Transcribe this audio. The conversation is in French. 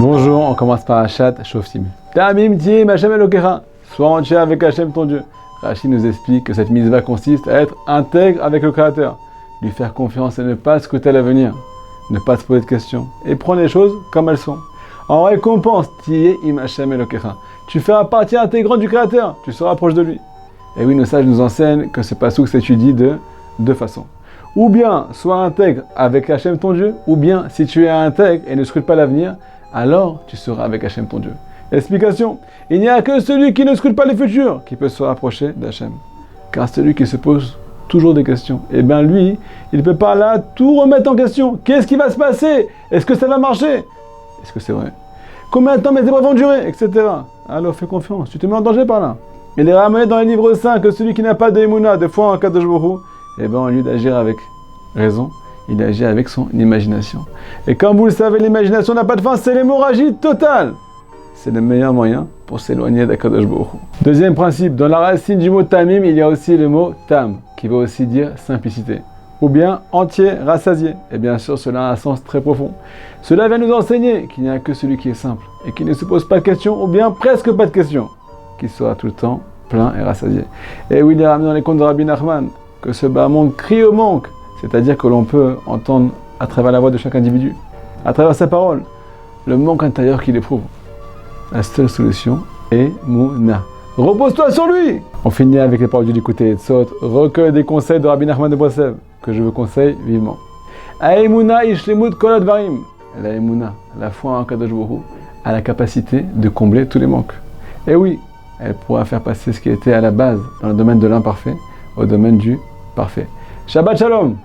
Bonjour, on commence par Hachat Shoftim. Tamim Tim Hashem Elokecha. Sois entier avec Hashem ton Dieu. Rashi nous explique que cette mitzvah consiste à être intègre avec le Créateur, lui faire confiance et ne pas scruter l'avenir, ne pas se poser de questions et prendre les choses comme elles sont. En récompense, Tiye im Hashem Elokecha. Tu feras partie intégrante du Créateur, tu seras proche de lui. Et oui, nos sages nous enseignent que ce passouk s'étudie de deux façons. Ou bien, sois intègre avec Hashem ton Dieu, ou bien, si tu es intègre et ne scrute pas l'avenir, alors tu seras avec Hashem ton Dieu. Explication: il n'y a que celui qui ne scrute pas le futur qui peut se rapprocher d'Hachem. Car celui qui se pose toujours des questions, eh bien lui, il ne peut pas là tout remettre en question. Qu'est-ce qui va se passer? Est-ce que ça va marcher? Est-ce que c'est vrai? Combien de temps mes épreuves vont durer? Etc. Alors fais confiance, tu te mets en danger par là. Il est ramené dans les livres saints que celui qui n'a pas d'émouna, de foi en Kadosh Baruch Hu, eh bien au lieu d'agir avec raison, il agit avec son imagination. Et comme vous le savez, l'imagination n'a pas de fin, c'est l'hémorragie totale. C'est le meilleur moyen pour s'éloigner d'Akadosh Baruch Hu. Deuxième principe, dans la racine du mot tamim, il y a aussi le mot tam, qui veut aussi dire simplicité. Ou bien entier, rassasié. Et bien sûr, cela a un sens très profond. Cela vient nous enseigner qu'il n'y a que celui qui est simple et qui ne se pose pas de questions, ou bien presque pas de questions, qui sera tout le temps plein et rassasié. Et oui, il est ramené dans les contes de Rabbi Nachman que ce bas monde crie au manque, c'est-à-dire que l'on peut entendre à travers la voix de chaque individu, à travers sa parole, le manque intérieur qu'il éprouve. La seule solution est Mouna. Repose-toi sur lui! On finit avec les paroles du Likutei Etzot, recueil des conseils de Rabbi Nachman de Breslev, que je vous conseille vivement. Aemuna ishlemut kol advarim. La Emouna, la foi en Kadosh Baruch Hu, a la capacité de combler tous les manques. Et oui, elle pourra faire passer ce qui était à la base dans le domaine de l'imparfait au domaine du parfait. Shabbat Shalom!